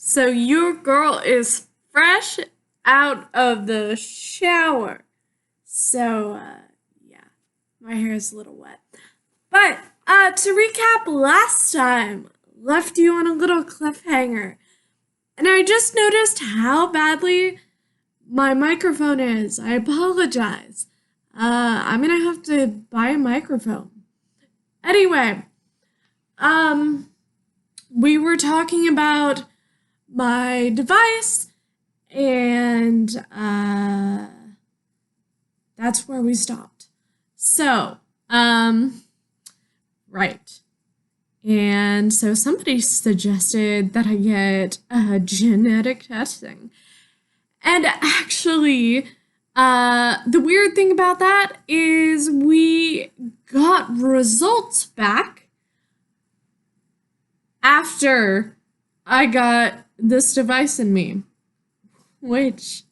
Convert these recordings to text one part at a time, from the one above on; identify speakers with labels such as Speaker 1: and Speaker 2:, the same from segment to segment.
Speaker 1: So your girl is fresh out of the shower. Yeah, my hair is a little wet. But to recap, last time left you on a little cliffhanger, and I just noticed how badly my microphone is. I apologize. I'm gonna have to buy a microphone. Anyway, we were talking about my device, and that's where we stopped. So, right. And so somebody suggested that I get genetic testing. And actually, the weird thing about that is we got results back after I got this device in me, which,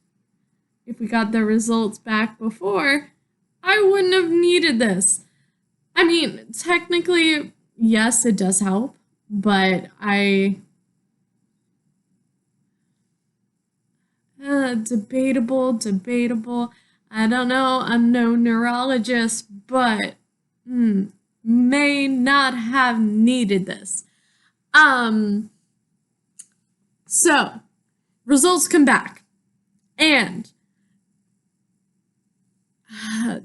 Speaker 1: if we got the results back before, I wouldn't have needed this. I mean, technically, yes, it does help, but debatable. I don't know, I'm no neurologist, but may not have needed this. So, results come back, and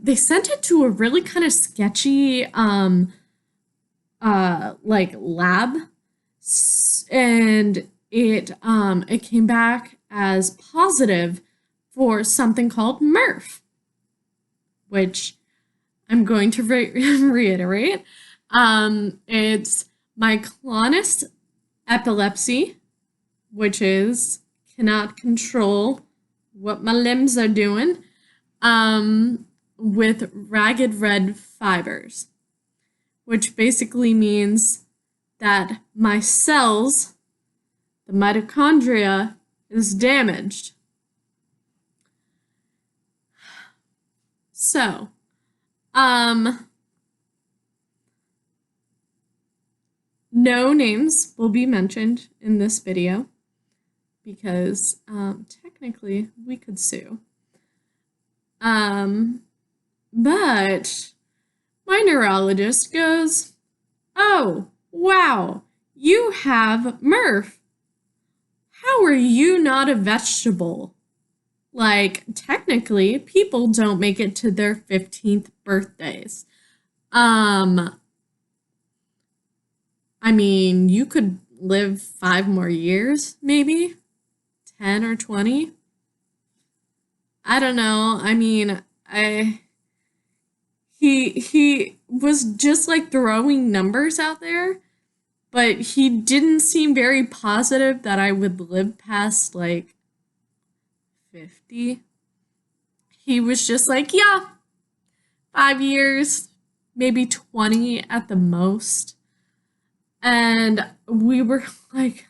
Speaker 1: they sent it to a really kind of sketchy, like lab, and it came back as positive for something called MERRF, which I'm going to reiterate. It's myoclonus epilepsy, which is cannot control what my limbs are doing, with ragged red fibers, which basically means that my cells, the mitochondria, is damaged. So, no names will be mentioned in this video because technically we could sue. But my neurologist goes, "Oh, wow, you have MERRF. How are you not a vegetable? Like, technically, people don't make it to their 15th birthdays. I mean, you could live 5 more years, maybe 10 or 20. I don't know. I mean, he was just like throwing numbers out there, but he didn't seem very positive that I would live past like 50. He was just like, yeah, 5 years, maybe 20 at the most. And we were like,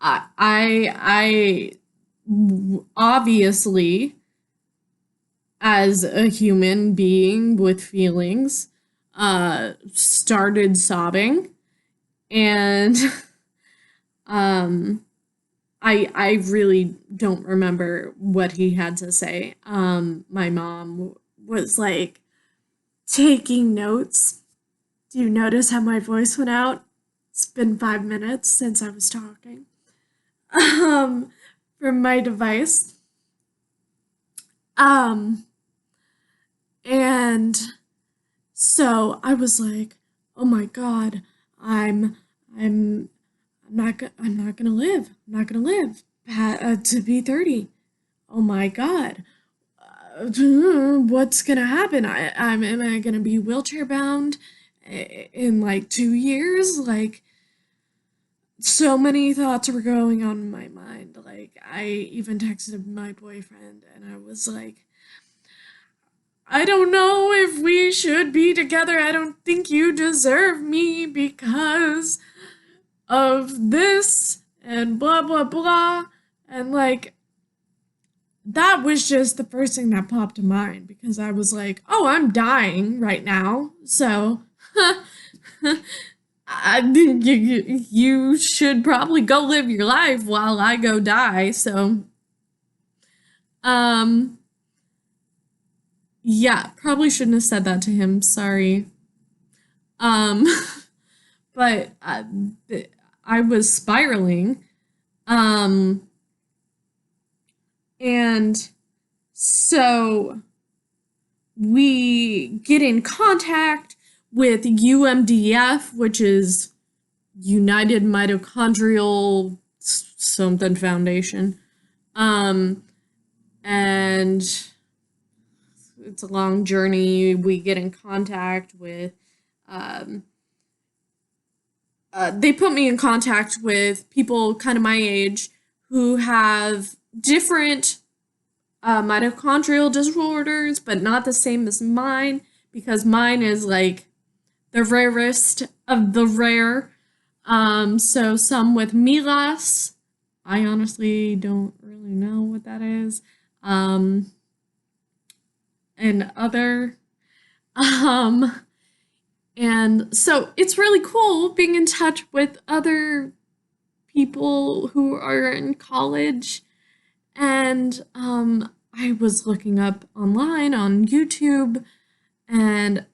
Speaker 1: I obviously, as a human being with feelings, started sobbing, and I really don't remember what he had to say. My mom was like taking notes. Do you notice how my voice went out? It's been 5 minutes since I was talking. From my device. And so I was like, oh my God, I'm not gonna live. I'm not gonna live to be 30. Oh my God. What's gonna happen? Am I gonna be wheelchair bound in like 2 years? Like, so many thoughts were going on in my mind. Like, I even texted my boyfriend and I was like, I don't know if we should be together. I don't think you deserve me because of this and blah, blah, blah. And like, that was just the first thing that popped to mind because I was like, oh, I'm dying right now. So you should probably go live your life while I go die. So, um, yeah, probably shouldn't have said that to him. Sorry. Um, but I was spiraling. Um, and so we get in contact with UMDF, which is United Mitochondrial something Foundation. Um, and it's a long journey. We get in contact with, um, they put me in contact with people kind of my age who have different mitochondrial disorders, but not the same as mine, because mine is like the rarest of the rare. So some with MERRF. I honestly don't really know what that is. Um, and other. Um, and so it's really cool being in touch with other people who are in college. And I was looking up online on YouTube, and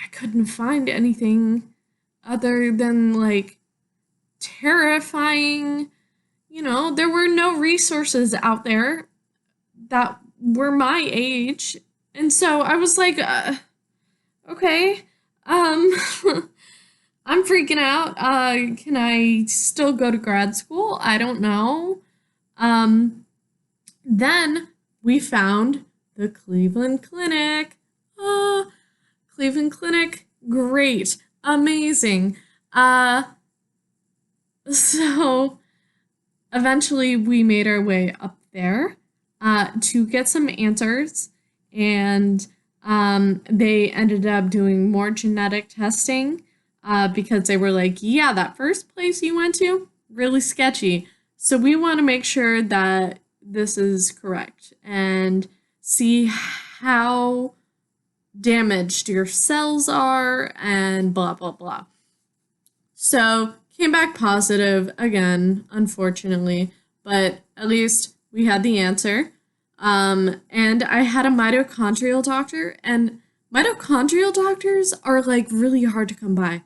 Speaker 1: I couldn't find anything other than like terrifying. There were no resources out there that were my age. And so I was like, okay, um, I'm freaking out. Can I still go to grad school? I don't know. Um, then we found the Cleveland Clinic. Oh, Cleveland Clinic, great, amazing. So eventually we made our way up there to get some answers, and they ended up doing more genetic testing because they were like, yeah, that first place you went to, really sketchy. So we want to make sure that this is correct and see how damaged your cells are and blah, blah, blah. So came back positive again, unfortunately, but at least we had the answer. And I had a mitochondrial doctor, and mitochondrial doctors are like really hard to come by.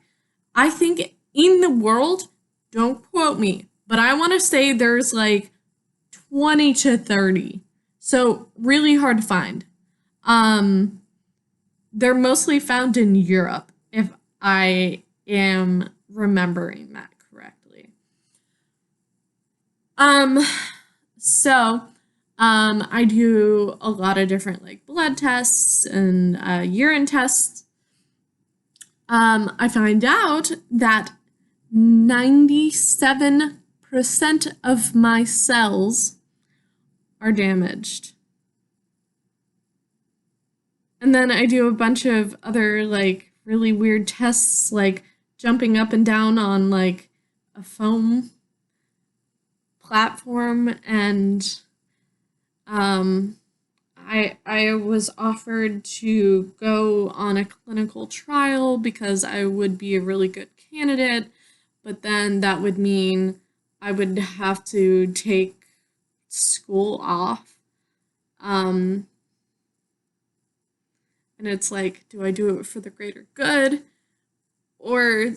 Speaker 1: I think in the world, don't quote me, but I want to say there's like 20 to 30. So really hard to find. They're mostly found in Europe, if I am remembering that correctly. Um, so I do a lot of different like blood tests and urine tests. I find out that 97% of my cells are damaged. And then I do a bunch of other like really weird tests, like jumping up and down on like a foam platform, and I was offered to go on a clinical trial because I would be a really good candidate, but then that would mean I would have to take school off. And it's like, do I do it for the greater good, or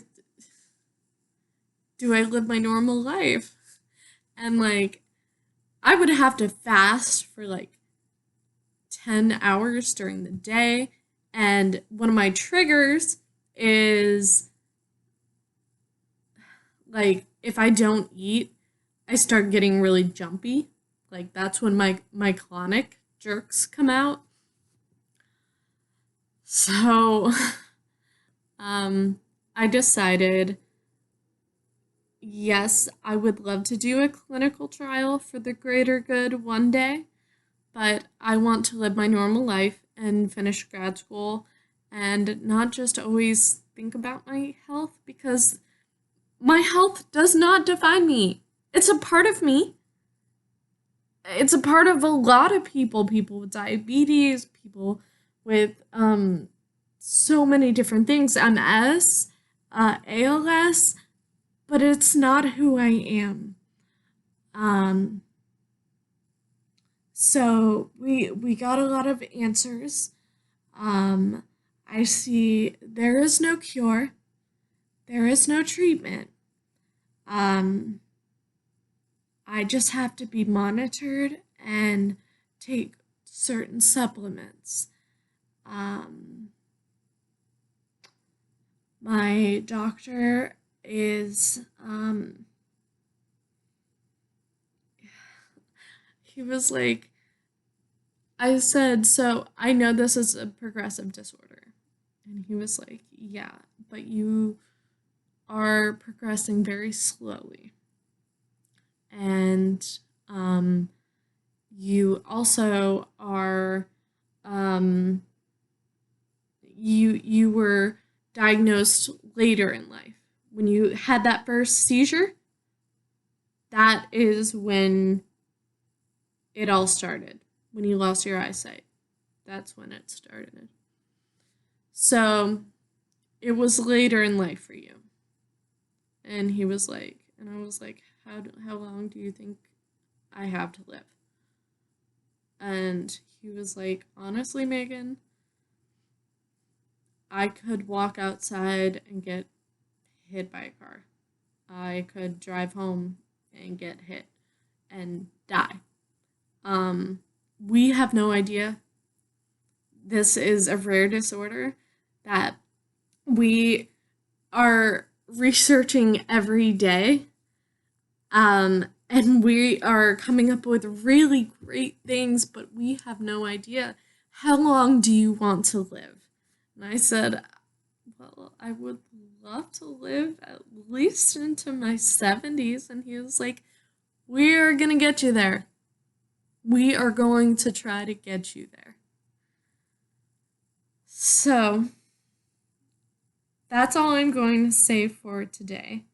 Speaker 1: do I live my normal life? And like, I would have to fast for like 10 hours during the day. And one of my triggers is like, if I don't eat, I start getting really jumpy. Like, that's when my clonic jerks come out. So, I decided, yes, I would love to do a clinical trial for the greater good one day, but I want to live my normal life and finish grad school and not just always think about my health, because my health does not define me. It's a part of me. It's a part of a lot of people with diabetes, people with so many different things, MS, ALS, but it's not who I am. Um, so we got a lot of answers. Um, I see there is no cure, there is no treatment. Um, I just have to be monitored and take certain supplements. Um, my doctor is, he was like, I said, so I know this is a progressive disorder. And he was like, yeah, but you are progressing very slowly. And um, you also are, um, you were diagnosed later in life. When you had that first seizure, that is when it all started. When you lost your eyesight, that's when it started. So it was later in life for you. And he was like, and I was like, how long do you think I have to live? And he was like, honestly, Megan, I could walk outside and get hit by a car. I could drive home and get hit and die. Um, we have no idea. This is a rare disorder that we are researching every day. And we are coming up with really great things, but we have no idea. How long do you want to live? And I said, well, I would love to live at least into my 70s. And he was like, we are going to get you there. We are going to try to get you there. So, that's all I'm going to say for today.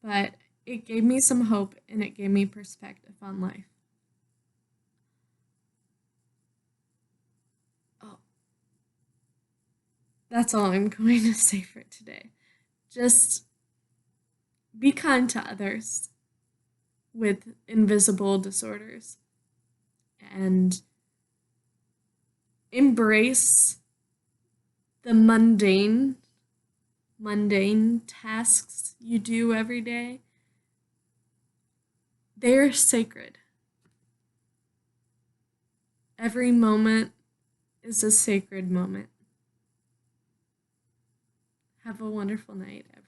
Speaker 1: But it gave me some hope and it gave me perspective on life. Oh, that's all I'm going to say for today. Just be kind to others with invisible disorders and embrace the mundane tasks you do every day. They're sacred. Every moment is a sacred moment. Have a wonderful night, everyone.